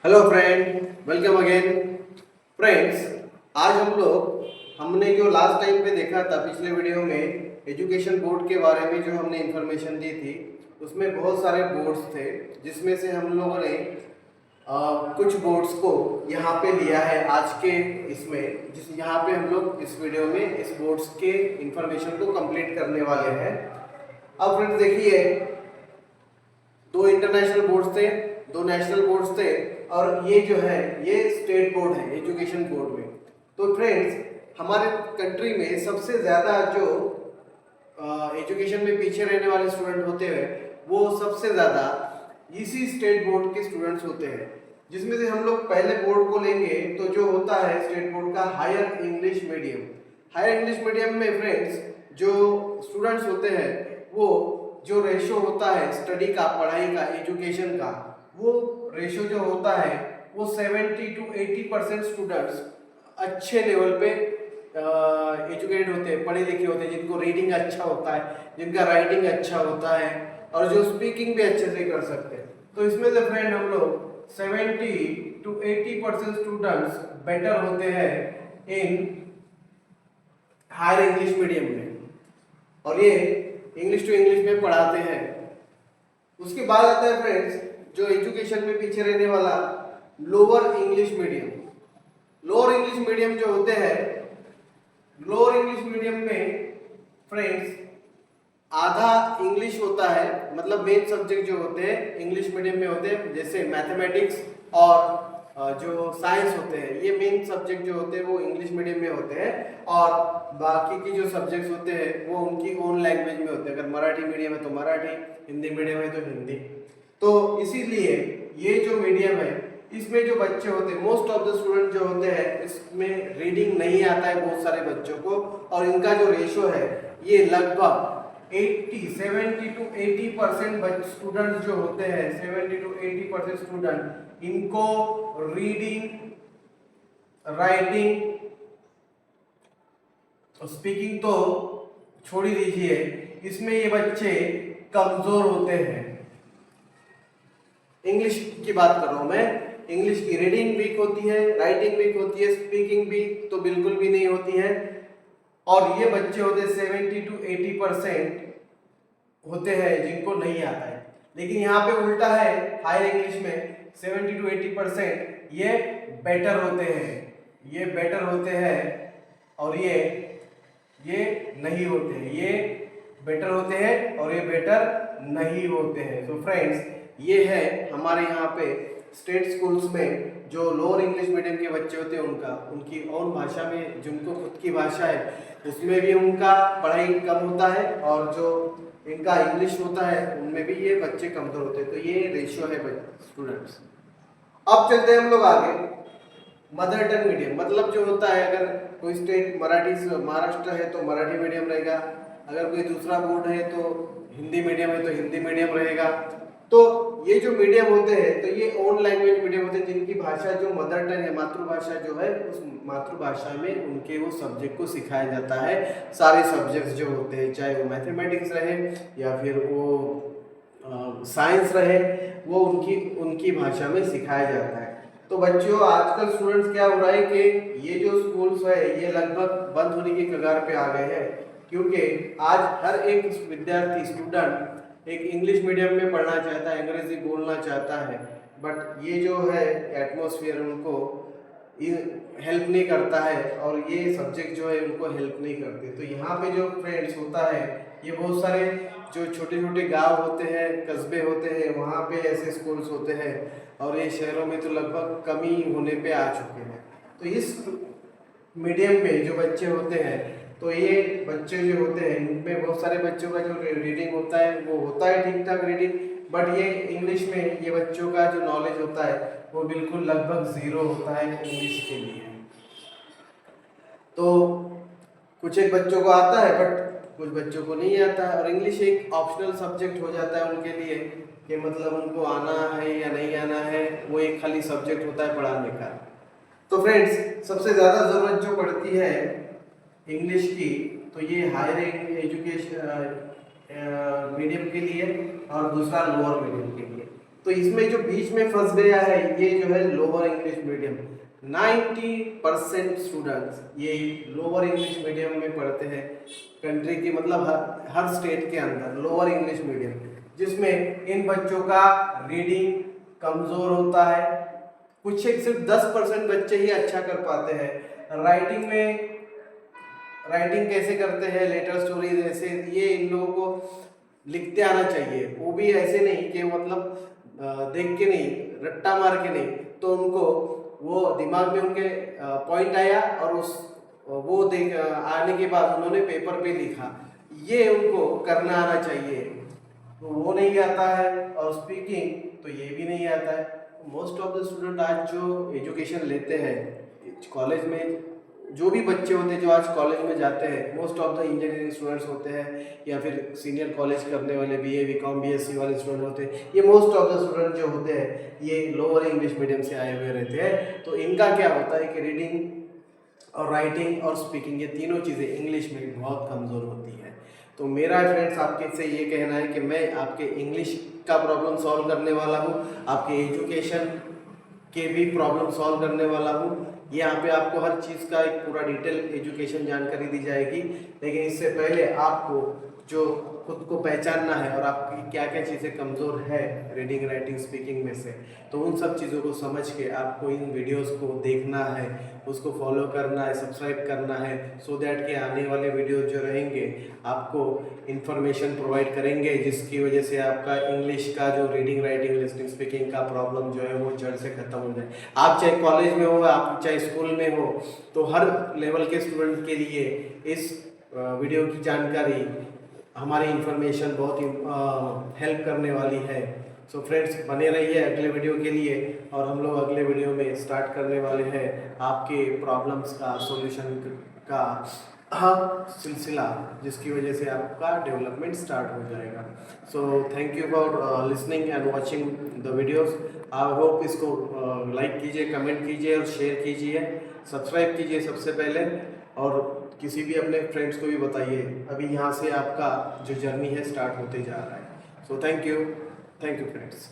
Hello friend, welcome again. Friends, आज हमने जो लास्ट टाइम पे देखा था पिछले वीडियो में एजुकेशन बोर्ड के बारे में जो हमने इंफॉर्मेशन दी थी, उसमें बहुत सारे बोर्ड्स थे जिसमें से हम लोगों ने कुछ बोर्ड्स को यहाँ पे लिया है आज के इसमें, जिस यहाँ पे हम लोग इस वीडियो में इस बोर्ड्स के इंफॉर्मेशन को कंप्लीट करने वाले हैं। अब फ्रेंड्स देखिए, दो इंटरनेशनल बोर्ड्स थे, दो नेशनल बोर्ड्स थे और ये जो है ये स्टेट बोर्ड है एजुकेशन बोर्ड में। तो फ्रेंड्स, हमारे कंट्री में सबसे ज़्यादा जो एजुकेशन में पीछे रहने वाले स्टूडेंट होते हैं वो सबसे ज़्यादा इसी स्टेट बोर्ड के स्टूडेंट्स होते हैं, जिसमें से हम लोग पहले बोर्ड को लेंगे तो जो होता है स्टेट बोर्ड का higher English medium. Higher English medium में फ्रेंड्स जो स्टूडेंट्स होते हैं वो जो रेशो होता है स्टडी का, पढ़ाई का, एजुकेशन का, वो रेशो जो होता है वो 70 to 80% स्टूडेंट्स अच्छे लेवल पे एजुकेटेड होते हैं, पढ़े लिखे होते हैं, जिनको रीडिंग अच्छा होता है, जिनका राइटिंग अच्छा होता है और जो स्पीकिंग भी अच्छे से कर सकते हैं। तो इसमें से फ्रेंड हम लोग 70 to 80% स्टूडेंट्स बेटर होते हैं इन हायर इंग्लिश मीडियम में, और ये इंग्लिश टू इंग्लिश में पढ़ाते हैं। उसके बाद आता है फ्रेंड्स जो एजुकेशन में पीछे रहने वाला lower English medium. Lower English medium जो होते हैं, लोअर इंग्लिश मीडियम में फ्रेंड्स आधा इंग्लिश होता है, मतलब मेन सब्जेक्ट जो होते हैं इंग्लिश मीडियम में होते हैं, जैसे मैथमेटिक्स और जो साइंस होते हैं, ये मेन सब्जेक्ट जो होते हैं वो इंग्लिश मीडियम में होते हैं, और बाकी की जो सब्जेक्ट्स होते हैं वो उनकी ओन लैंग्वेज में होते हैं। अगर मराठी मीडियम है तो मराठी, हिंदी मीडियम है तो हिंदी। तो इसीलिए ये जो मीडियम है इसमें जो बच्चे होते हैं, मोस्ट ऑफ द स्टूडेंट जो होते हैं इसमें रीडिंग नहीं आता है बहुत सारे बच्चों को, और इनका जो रेशो है ये लगभग 70 to 80% स्टूडेंट्स जो होते हैं, 70 to 80% स्टूडेंट इनको रीडिंग, राइटिंग, स्पीकिंग तो छोड़ ही दीजिए, इसमें ये बच्चे कमजोर होते हैं। इंग्लिश की बात कर रहा हूं मैं, इंग्लिश की रीडिंग वीक होती है, राइटिंग वीक होती है, स्पीकिंग भी तो बिल्कुल भी नहीं होती है, और ये बच्चे होते 70 to 80% होते हैं जिनको नहीं आता है। लेकिन यहाँ पे उल्टा है, हायर इंग्लिश में 70 to 80% ये बेटर होते हैं, ये बेटर होते हैं, और ये नहीं होते हैं, ये बेटर होते हैं और ये बेटर नहीं होते हैं। तो फ्रेंड्स, ये है हमारे यहाँ पे स्टेट स्कूल्स में जो लोअर इंग्लिश मीडियम के बच्चे होते हैं उनकी ओन भाषा में, जिनको खुद की भाषा है उसमें भी उनका पढ़ाई कम होता है, और जो इनका इंग्लिश होता है उनमें भी ये बच्चे कमजोर होते हैं। तो ये रेशियो है स्टूडेंट्स। अब चलते हैं हम लोग आगे। मदर टंग मीडियम मतलब जो होता है, अगर कोई स्टेट मराठी, महाराष्ट्र है तो मराठी मीडियम रहेगा, अगर कोई दूसरा बोर्ड है तो हिंदी मीडियम है तो हिंदी मीडियम रहेगा। तो ये जो मीडियम होते हैं तो ये ओन लैंग्वेज मीडियम होते हैं, जिनकी भाषा जो मदर टंग है, मातृभाषा जो है, उस मातृभाषा में उनके वो सब्जेक्ट को सिखाया जाता है। सारे सब्जेक्ट्स जो होते हैं, चाहे वो मैथमेटिक्स रहे या फिर वो साइंस रहे, वो उनकी भाषा में सिखाया जाता है। तो बच्चों, आजकल स्टूडेंट्स क्या हो रहा है कि ये जो स्कूल्स है ये लगभग बंद होने की कगार पे आ गए हैं, क्योंकि आज हर एक विद्यार्थी, स्टूडेंट एक इंग्लिश मीडियम में पढ़ना चाहता है, अंग्रेजी बोलना चाहता है, बट ये जो है एटमॉस्फेयर उनको हेल्प नहीं करता है, और ये सब्जेक्ट जो है उनको हेल्प नहीं करते। तो यहाँ पे जो फ्रेंड्स होता है, ये बहुत सारे जो छोटे छोटे गांव होते हैं, कस्बे होते हैं, वहाँ पे ऐसे स्कूल्स होते हैं, और ये शहरों में तो लगभग कमी होने पे आ चुके हैं। तो इस मीडियम में जो बच्चे होते हैं, तो ये बच्चे जो होते हैं इनमें बहुत सारे बच्चों का जो रीडिंग होता है वो होता है ठीक ठाक रीडिंग, बट ये इंग्लिश में ये बच्चों का जो नॉलेज होता है वो बिल्कुल लगभग जीरो होता है इंग्लिश के लिए। तो कुछ एक बच्चों को आता है बट कुछ बच्चों को नहीं आता है, और इंग्लिश एक ऑप्शनल सब्जेक्ट हो जाता है उनके लिए, कि मतलब उनको आना है या नहीं आना है, वो एक खाली सब्जेक्ट होता है पढ़ाने का। तो फ्रेंड्स, सबसे ज़्यादा ज़रूरत जो पड़ती है इंग्लिश की, तो ये हायर एजुकेशन मीडियम के लिए और दूसरा लोअर मीडियम के लिए। तो तो इसमें जो बीच में फंस गया है ये जो है लोअर इंग्लिश मीडियम, 90% स्टूडेंट्स ये लोअर इंग्लिश मीडियम में पढ़ते हैं कंट्री की, मतलब हर स्टेट के अंदर लोअर इंग्लिश मीडियम, जिसमें इन बच्चों का रीडिंग कमजोर होता है। कुछ एक सिर्फ 10% बच्चे ही अच्छा कर पाते हैं। राइटिंग कैसे करते हैं, लेटर स्टोरीज ऐसे, ये इन लोगों को लिखते आना चाहिए, वो भी ऐसे नहीं कि मतलब देख के नहीं, रट्टा मार के नहीं, तो उनको वो दिमाग में उनके पॉइंट आया और वो देख आने के बाद उन्होंने पेपर पे लिखा, ये उनको करना आना चाहिए। तो वो नहीं आता है, और स्पीकिंग तो ये भी नहीं आता है। मोस्ट ऑफ द स्टूडेंट आज जो एजुकेशन लेते हैं कॉलेज में, जो भी बच्चे होते हैं जो आज कॉलेज में जाते हैं, most of the engineering students होते हैं या फिर सीनियर कॉलेज करने वाले BA BCom BSc वाले स्टूडेंट होते हैं, ये मोस्ट ऑफ द स्टूडेंट जो होते हैं ये लोअर इंग्लिश मीडियम से आए हुए रहते हैं। तो इनका क्या होता है कि रीडिंग और राइटिंग और स्पीकिंग, ये तीनों चीज़ें इंग्लिश में बहुत कमज़ोर होती है। तो मेरा फ्रेंड्स आपके से ये कहना है कि मैं आपके इंग्लिश का प्रॉब्लम सॉल्व करने वाला हूँ, आपके एजुकेशन के भी प्रॉब्लम सॉल्व करने वाला हूँ। यहाँ पे आपको हर चीज़ का एक पूरा डिटेल एजुकेशन जानकारी दी जाएगी, लेकिन इससे पहले आपको जो खुद को पहचानना है और आपकी क्या क्या चीज़ें कमज़ोर है रीडिंग राइटिंग स्पीकिंग में से, तो उन सब चीज़ों को समझ के आपको इन वीडियोस को देखना है, उसको फॉलो करना है, सब्सक्राइब करना है, सो दैट के आने वाले वीडियोस जो रहेंगे आपको इन्फॉर्मेशन प्रोवाइड करेंगे, जिसकी वजह से आपका इंग्लिश का जो रीडिंग राइटिंग लिसनिंग स्पीकिंग का प्रॉब्लम जो है वो जड़ से ख़त्म हो जाए। आप चाहे कॉलेज में हो, आप चाहे स्कूल में हो, तो हर लेवल के स्टूडेंट के लिए इस वीडियो की जानकारी, हमारी इन्फॉर्मेशन बहुत ही हेल्प करने वाली है। सो फ्रेंड्स बने रहिए अगले वीडियो के लिए, और हम लोग अगले वीडियो में स्टार्ट करने वाले हैं आपके प्रॉब्लम्स का सॉल्यूशन का सिलसिला, जिसकी वजह से आपका डेवलपमेंट स्टार्ट हो जाएगा। So thank you for listening and watching the videos. I hope इसको लाइक कीजिए, कमेंट कीजिए और शेयर कीजिए, सब्सक्राइब कीजिए सबसे पहले, और किसी भी अपने फ्रेंड्स को भी बताइए। अभी यहाँ से आपका जो जर्नी है स्टार्ट होते जा रहा है। So thank you friends.